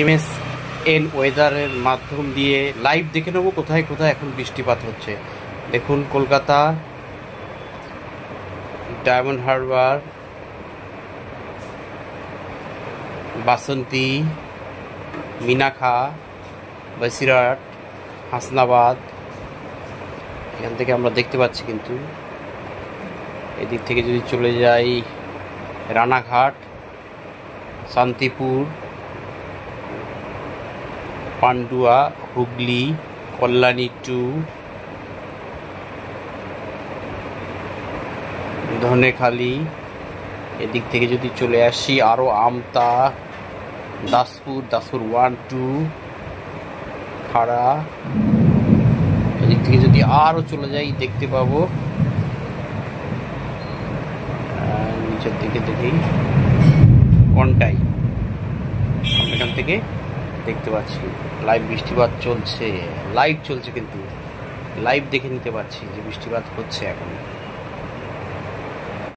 MSN ওয়েদারের মাধ্যম দিয়ে লাইভ দেখে নেবো কোথায় কোথায় এখন বৃষ্টিপাত হচ্ছে। দেখুন, কলকাতা, ডায়মন্ড হারবার, বাসন্তী, মিনাখা, বসিরহাট, হাসনাবাদ, এখান থেকে আমরা দেখতে পাচ্ছি। কিন্তু এদিক থেকে যদি চলে যাই, রানাঘাট, শান্তিপুর, পান্ডুয়া, হুগলি, কল্যাণী 2, ধনেখালি, এদিক থেকে যদি চলে আসি আরও আমতা, দাসপুর 1, 2, খাড়া, এদিক থেকে যদি আরও চলে যাই দেখতে পাবো নিচের দিকে দেখি কোনটাই এখান থেকে দেখতে পাচ্ছি লাইভ বৃষ্টিপাত চলছে, লাইভ চলছে, কিন্তু লাইভ দেখে নিতে পারছি যে বৃষ্টিপাত হচ্ছে এখন।